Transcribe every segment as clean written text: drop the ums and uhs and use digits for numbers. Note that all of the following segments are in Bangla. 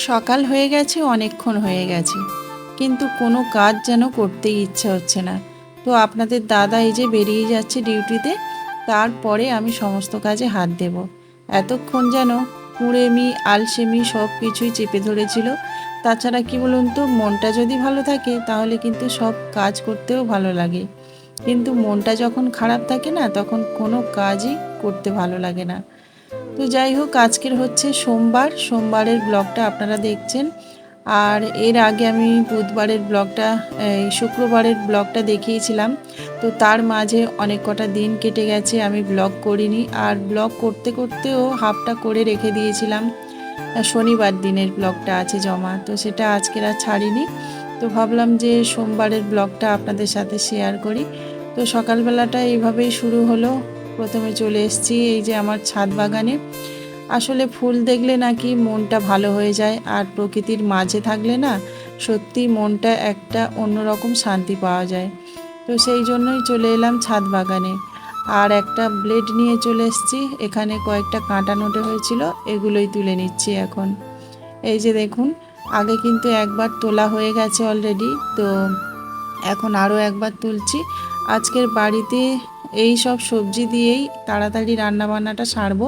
সকাল হয়ে গেছে, অনেকক্ষণ হয়ে গেছে, কিন্তু কোনো কাজ যেন করতেই ইচ্ছা হচ্ছে না। তো আপনাদের দাদা এই যে বেরিয়ে যাচ্ছে ডিউটিতে, তারপরে আমি সমস্ত কাজে হাত দেব। এতক্ষণ যেন কুঁড়েমি আলসেমি সব কিছুই চেপে ধরেছিল। তাছাড়া কি বলুন তো, মনটা যদি ভালো থাকে তাহলে কিন্তু সব কাজ করতেও ভালো লাগে, কিন্তু মনটা যখন খারাপ থাকে না, তখন কোনো কাজই করতে ভালো লাগে না। তো যাই হোক, আজকের হচ্ছে সোমবার, সোমবারের ব্লগটা আপনারা দেখছেন। আর এর আগে আমি বুধবারের ব্লগটা, এই শুক্রবারের ব্লগটা দেখিয়েছিলাম। তো তার মাঝে অনেক কটা দিন কেটে গেছে, আমি ব্লগ করিনি। আর ব্লগ করতে করতেও হাফটা করে রেখে দিয়েছিলাম। শনিবার দিনের ব্লগটা আছে জমা, তো সেটা আজকের আর ছাড়িনি। তো ভাবলাম যে সোমবারের ব্লগটা আপনাদের সাথে শেয়ার করি। তো সকালবেলাটা এইভাবেই শুরু হলো। প্রথমে চলে এসেছি এই যে আমার ছাদ বাগানে। আসলে ফুল দেখলে নাকি মনটা ভালো হয়ে যায়, আর প্রকৃতির মাঝে থাকলে না, সত্যি মনটা একটা অন্যরকম শান্তি পাওয়া যায়। তো সেই জন্যই চলে এলাম ছাদ বাগানে। আর একটা ব্লেড নিয়ে চলে এসেছি, এখানে কয়েকটা কাঁটা নোটে হয়েছিল, এগুলোই তুলে নিচ্ছি এখন। এই যে দেখুন, আগে কিন্তু একবার তোলা হয়ে গেছে অলরেডি, তো এখন আরও একবার তুলছি। আজকের বাড়িতে এই সব সবজি দিয়েই তাড়াতাড়ি রান্নাবান্নাটা সারবো,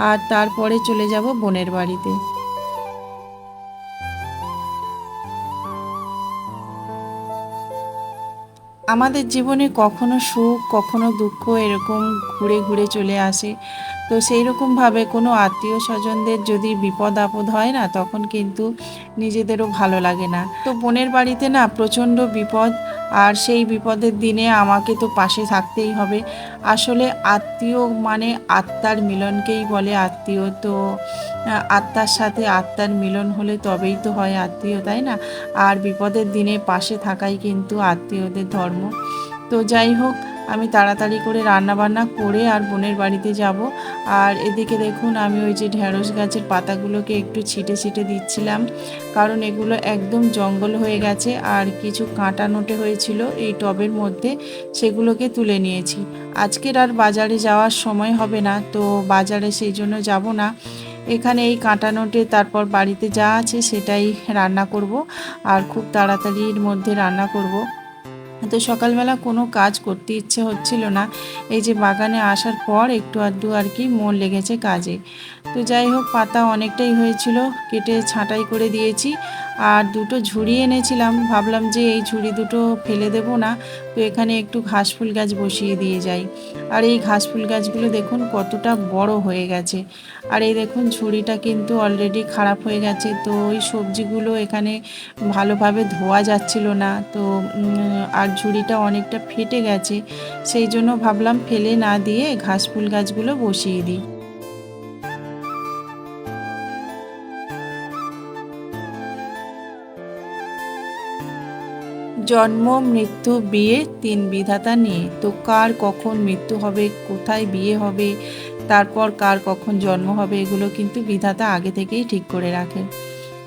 আর তারপরে চলে যাব বোনের বাড়িতে। আমাদের জীবনে কখনো সুখ কখনো দুঃখ এরকম ঘুরে ঘুরে চলে আসে। তো সেই রকমভাবে কোনো আত্মীয় স্বজনদের যদি বিপদ আপদ হয় না, তখন কিন্তু নিজেদেরও ভালো লাগে না। তো বোনের বাড়িতে না প্রচণ্ড বিপদ, আর সেই বিপদের দিনে আমাকে তো পাশে থাকতেই হবে। আসলে আত্মীয় মানে আত্মার মিলনকেই বলে আত্মীয়। তো আত্মার সাথে আত্মার মিলন হলে তবেই তো হয় আত্মীয়, তাই না? আর বিপদের দিনে পাশে থাকাই কিন্তু আত্মীয়দের ধর্ম। তো যাই হোক, আমি তাড়াতাড়ি করে রান্নাবান্না করে আর বোনের বাড়িতে যাব। আর এদিকে দেখুন, আমি ওই যে ঢ্যাঁড়স গাছের পাতাগুলোকে একটু ছিটে ছিটে দিচ্ছিলাম, কারণ এগুলো একদম জঙ্গল হয়ে গেছে। আর কিছু কাঁটা নোটে হয়েছিল এই টবের মধ্যে, সেগুলোকে তুলে নিয়েছি। আজকের আর বাজারে যাওয়ার সময় হবে না, তো বাজারে সেই জন্য যাব না। এখানে এই কাঁটা নোটে তারপর বাড়িতে যা আছে সেটাই রান্না করব, আর খুব তাড়াতাড়ির মধ্যে রান্না করব। তো সকালবেলা কোনো কাজ করতে ইচ্ছে হচ্ছিল না। এই যে বাগানে আসার পর একটু আধটু আর কি মন লেগেছে কাজে। তো যাই হোক, পাতা অনেকটাই হয়েছিল, কেটে ছাঁটাই করে দিয়েছি। আর দুটো ঝুড়ি এনেছিলাম, ভাবলাম যে এই ঝুড়ি দুটো ফেলে দেব না, তো এখানে একটু ঘাসফুল গাছ বসিয়ে দিয়ে যাই। আর এই ঘাসফুল গাছগুলো দেখুন কতটা বড় হয়ে গেছে। আর এই দেখুন, ঝুড়িটা কিন্তু অলরেডি খারাপ হয়ে গেছে। তো ওই সবজিগুলো এখানে ভালোভাবে ধোয়া যাচ্ছিল না, তো আর ঝুড়িটা অনেকটা ফেটে গেছে। সেই জন্য ভাবলাম ফেলে না দিয়ে ঘাসফুল গাছগুলো বসিয়ে দিই। জন্ম মৃত্যু বিয়ে তিন বিধাতা নিয়ে, তো কার কখন মৃত্যু হবে, কোথায় বিয়ে হবে, তারপর কার কখন জন্ম হবে, এগুলো কিন্তু বিধাতা আগে থেকেই ঠিক করে রাখে।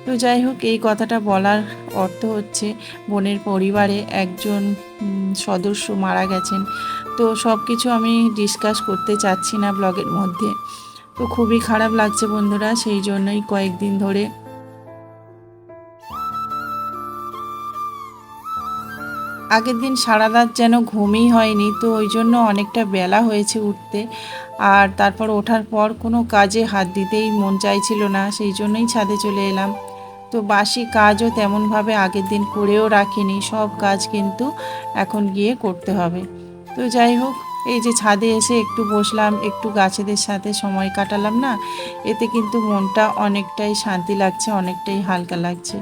তো যাই হোক, এই কথাটা বলার অর্থ হচ্ছে বোনের পরিবারে একজন সদস্য মারা গেছেন। তো সব কিছু আমি ডিসকাস করতে চাচ্ছি না ব্লগের মধ্যে। তো খুবই খারাপ লাগছে বন্ধুরা, সেই জন্যই কয়েকদিন ধরে আগের দিন সারা রাত যেন ঘুমই হয়নি, তো ওই জন্য অনেকটা বেলা হয়েছে উঠতে। আর তারপর ওঠার পর কোনো কাজে হাত দিতেই মন চাইছিল না, সেই জন্যই ছাদে চলে এলাম। তো বাসি কাজও তেমনভাবে আগের দিন করেও রাখিনি, সব কাজ কিন্তু এখন গিয়ে করতে হবে। তো যাই হোক, এই যে ছাদে এসে একটু বসলাম, একটু গাছেদের সাথে সময় কাটালাম না, এতে কিন্তু মনটা অনেকটাই শান্তি লাগছে, অনেকটাই হালকা লাগছে।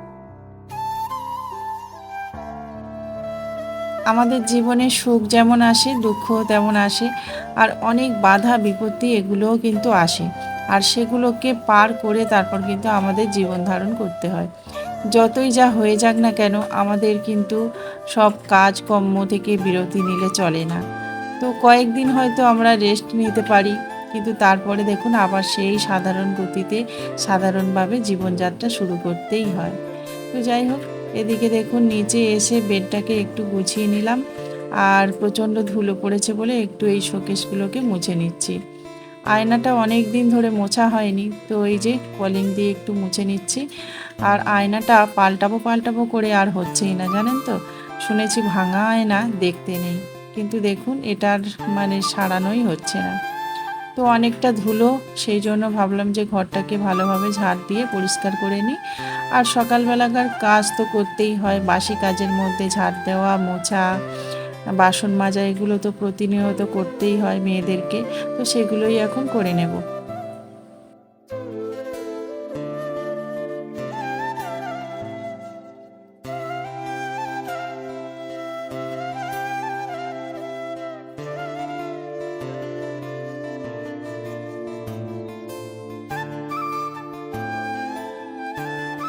আমাদের জীবনে সুখ যেমন আসে, দুঃখও তেমন আসে। আর অনেক বাধা বিপত্তি এগুলোও কিন্তু আসে, আর সেগুলোকে পার করে তারপর কিন্তু আমাদের জীবন ধারণ করতে হয়। যতই যা হয়ে যাক না কেন, আমাদের কিন্তু সব কাজকর্ম থেকে বিরতি নিলে চলে না। তো কয়েকদিন হয়তো আমরা রেস্ট নিতে পারি, কিন্তু তারপরে দেখুন আবার সেই সাধারণ গতিতে সাধারণভাবে জীবনযাত্রা শুরু করতেই হয়। তো যাই হোক, এদিকে দেখুন নিচে এসে বেডটাকে একটু গুছিয়ে নিলাম। আর প্রচণ্ড ধুলো পড়েছে বলে একটু এই শোকেসগুলোকে মুছে নিচ্ছি। আয়নাটা অনেক দিন ধরে মোছা হয়নি, তো এই যে কলিং দিয়ে একটু মুছে নিচ্ছি। আর আয়নাটা পাল্টাবো পাল্টাবো করে আর হচ্ছেই না, জানেন তো। শুনেছি ভাঙা আয়না দেখতে নেই, কিন্তু দেখুন এটার মানে সারানোই হচ্ছে না। তো অনেকটা ধুলো, সেই জন্য ভাবলাম যে ঘরটাকে ভালোভাবে ঝাড় দিয়ে পরিষ্কার করে নিই। আর সকালবেলাকার কাজ তো করতেই হয়, বাসি কাজের মধ্যে ঝাড় দেওয়া, মোছা, বাসন মাজা, এগুলো তো প্রতিনিয়ত করতেই হয় মেয়েদেরকে। তো সেগুলোই এখন করে নেব।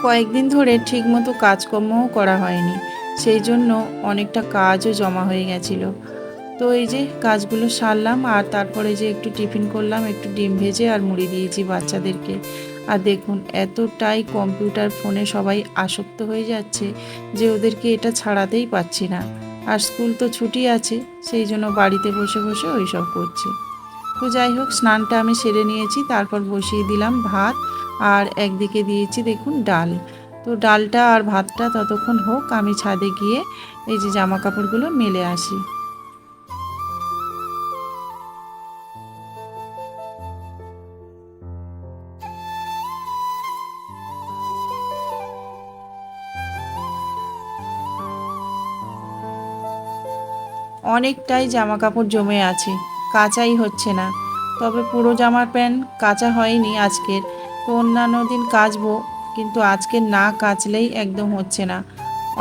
কয়েকদিন ধরে ঠিকমতো কাজকর্মও করা হয়নি, সেই জন্য অনেকটা কাজও জমা হয়ে গেছিল। তো এই যে কাজগুলো সারলাম, আর তারপরে যে একটু টিফিন করলাম, একটু ডিম ভেজে আর মুড়ি দিয়েছি বাচ্চাদেরকে। আর দেখুন এতটাই কম্পিউটার ফোনে সবাই আসক্ত হয়ে যাচ্ছে যে ওদেরকে এটা ছাড়াতেই পাচ্ছি না। আর স্কুল তো ছুটি আছে, সেই জন্য বাড়িতে বসে বসে ওইসব করছে। তো যাই হোক, স্নানটা আমি সেরে নিয়েছি, তারপর বসিয়ে দিলাম ভাত। আর একদিকে দিয়েছি দেখুন ডাল। তো ডালটা আর ভাতটা ততক্ষণ হোক, আমি ছাদে গিয়ে এই যে জামা কাপড়গুলো মেলে আসি। অনেকটাই জামা কাপড় জমে আছে, কাচাই হচ্ছে না। তবে পুরো জামার প্যান্ট কাচা হয়নি আজকের, তো অন্যান্য দিন কাচবো, কিন্তু আজকে না কাচলেই একদম হচ্ছে না।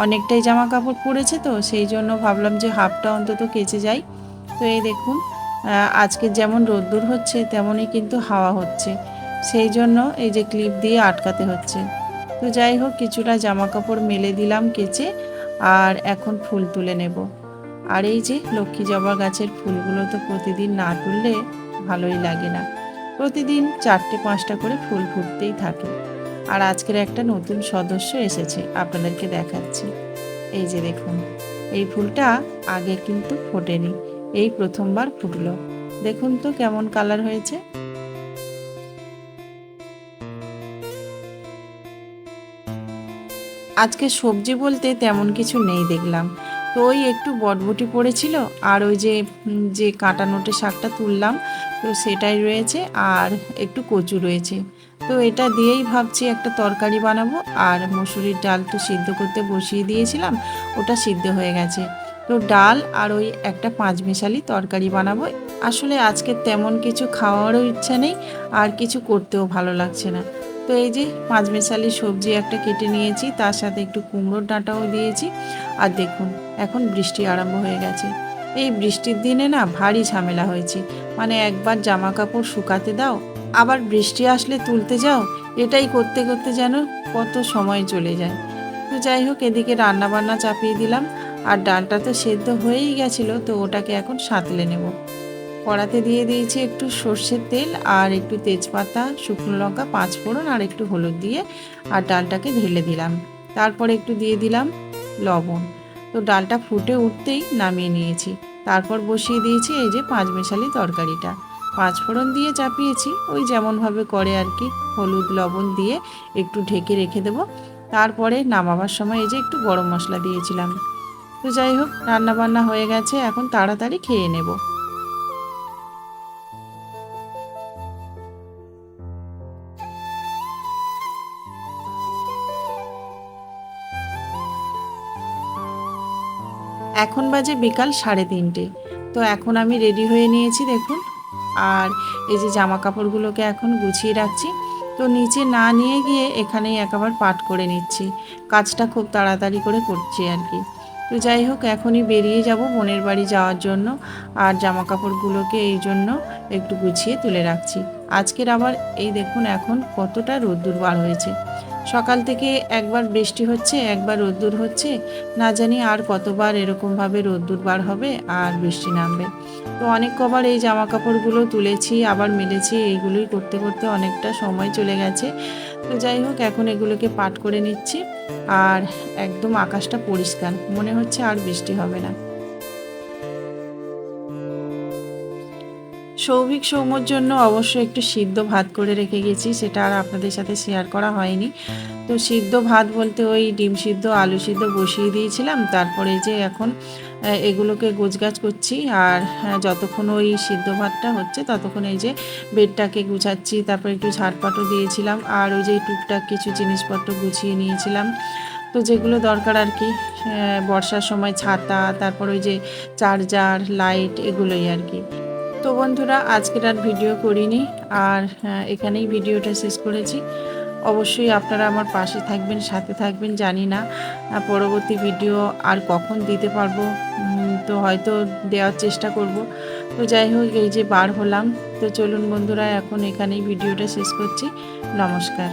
অনেকটাই জামা কাপড় পরেছে, তো সেই জন্য ভাবলাম যে হাফটা অন্তত কেচে যাই। তো এই দেখুন, আজকে যেমন রোদ্দুর হচ্ছে তেমনই কিন্তু হাওয়া হচ্ছে, সেই জন্য এই যে ক্লিপ দিয়ে আটকাতে হচ্ছে। তো যাই হোক, কিছুটা জামা কাপড় মেলে দিলাম কেচে, আর এখন ফুল তুলে নেব। আর এই যে লক্ষ্মী জবা গাছের ফুলগুলো তো প্রতিদিন না তুললে ভালোই লাগে না। প্রতিদিন 4টে 5টা করে ফুল ফুটতেই থাকে। আর আজকের একটা নতুন সদস্য এসেছে, আপনাদেরকে দেখাচ্ছি। এই যে দেখুন, এই ফুলটা আগে কিন্তু ফোটেনি, এই প্রথমবার ফুটলো। দেখুন তো কেমন কালার হয়েছে। আজকে সবজি বলতে তেমন কিছু নেই দেখলাম। তো ওই একটু বটবটি পড়েছিল, আর ওই যে যে কাঁটা নোটে শাকটা তুললাম, তো সেটাই রয়েছে, আর একটু কচু রয়েছে। তো এটা দিয়েই ভাবছি একটা তরকারি বানাবো। আর মসুরির ডাল তো সিদ্ধ করতে বসিয়ে দিয়েছিলাম, ওটা সিদ্ধ হয়ে গেছে। তো ডাল আর ওই একটা পাঁচমিশালি তরকারি বানাবো। আসলে আজকে তেমন কিছু খাওয়ারও ইচ্ছা নেই, আর কিছু করতেও ভালো লাগছে না। তো এই যে পাঁচমিশালি সবজি একটা কেটে নিয়েছি, তার সাথে একটু কুমড়োর ডাঁটাও দিয়েছি। আর দেখুন এখন বৃষ্টি আরম্ভ হয়ে গেছে। এই বৃষ্টির দিনে না ভারী ঝামেলা হয়েছে, মানে একবার জামা কাপড় শুকাতে দাও, আবার বৃষ্টি আসলে তুলতে যাও, এটাই করতে করতে যেন কত সময় চলে যায়। তো যাই হোক, এদিকে রান্না বান্না চাপিয়ে দিলাম। আর ডালটা তো সেদ্ধ হয়েই গেছিলো, তো ওটাকে এখন সাঁতলে নেব। কড়াতে দিয়ে দিয়েছি একটু সর্ষের তেল, আর একটু তেজপাতা, শুকনো লঙ্কা, পাঁচফোড়ন, আর একটু হলুদ দিয়ে আর ডালটাকে ঢেলে দিলাম। তারপরে একটু দিয়ে দিলাম লবণ। তো ডালটা ফুটে উঠতেই নামিয়ে নিয়েছি। তারপর বসিয়ে দিয়েছি এই যে পাঁচমেশালি তরকারিটা। পাঁচফোড়ন দিয়ে চাপিয়েছি, ওই যেমনভাবে করে আর কি, হলুদ লবণ দিয়ে একটু ঢেকে রেখে দেবো। তারপরে নামাবার সময় এই যে একটু গরম মশলা দিয়েছিলাম। তো যাই হোক, রান্না বান্না হয়ে গেছে, এখন তাড়াতাড়ি খেয়ে নেব। এখন বাজে বিকাল 3:30। তো এখন আমি রেডি হয়ে নিয়েছি দেখুন। আর এই যে জামা কাপড়গুলোকে এখন গুছিয়ে রাখছি। তো নিচে না নিয়ে গিয়ে এখানেই একবার পাট করে নিচ্ছি, কাজটা খুব তাড়াতাড়ি করে করছি আর কি। তো যাই হোক, এখনই বেরিয়ে যাব বোনের বাড়ি যাওয়ার জন্য। আর জামা কাপড়গুলোকে এই জন্য একটু গুছিয়ে তুলে রাখছি। আজকের আবার এই দেখুন এখন কতটা রোদ্দুর বার হয়েছে। সকাল থেকে একবার বৃষ্টি হচ্ছে, একবার রোদ্দুর হচ্ছে, না জানি আর কতবার এরকমভাবে রোদ্দুর বার হবে আর বৃষ্টি নামবে। তো অনেক কবার এই জামা কাপড়গুলো তুলেছি, আবার মেলেছি, এইগুলোই করতে করতে অনেকটা সময় চলে গেছে। তো যাই হোক, এখন এগুলোকে পাট করে নিচ্ছি। আর একদম আকাশটা পরিষ্কার, মনে হচ্ছে আর বৃষ্টি হবে না। সৌভিক সৌম্যর জন্য অবশ্যই একটু সিদ্ধ ভাত করে রেখে গেছি, সেটা আর আপনাদের সাথে শেয়ার করা হয়নি। তো সিদ্ধ ভাত বলতে ওই ডিম সিদ্ধ আলু সিদ্ধ বসিয়ে দিয়েছিলাম, তারপরে যে এখন এগুলোকে গোছগাছ করছি। আর যতক্ষণ ওই সিদ্ধ ভাতটা হচ্ছে ততক্ষণ এই যে বেডটাকে গুছাচ্ছি, তারপরে একটু ঝাড়পাটও দিয়েছিলাম, আর ওই যে টুকটাক কিছু জিনিসপত্র গুছিয়ে নিয়েছিলাম। তো যেগুলো দরকার আর কি, বর্ষার সময় ছাতা, তারপর ওই যে চার্জার, লাইট, এগুলোই আর কি। তো বন্ধুরা, আজকের আর ভিডিও করিনি, আর এখানেই ভিডিওটা শেষ করেছি। অবশ্যই আপনারা আমার পাশে থাকবেন, সাথে থাকবেন। জানি না পরবর্তী ভিডিও আর কখন দিতে পারবো, তো হয়তো দেওয়ার চেষ্টা করব। তো যাই হোক, এই যে বার হলাম। তো চলুন বন্ধুরা, এখন এখানেই ভিডিওটা শেষ করছি। নমস্কার।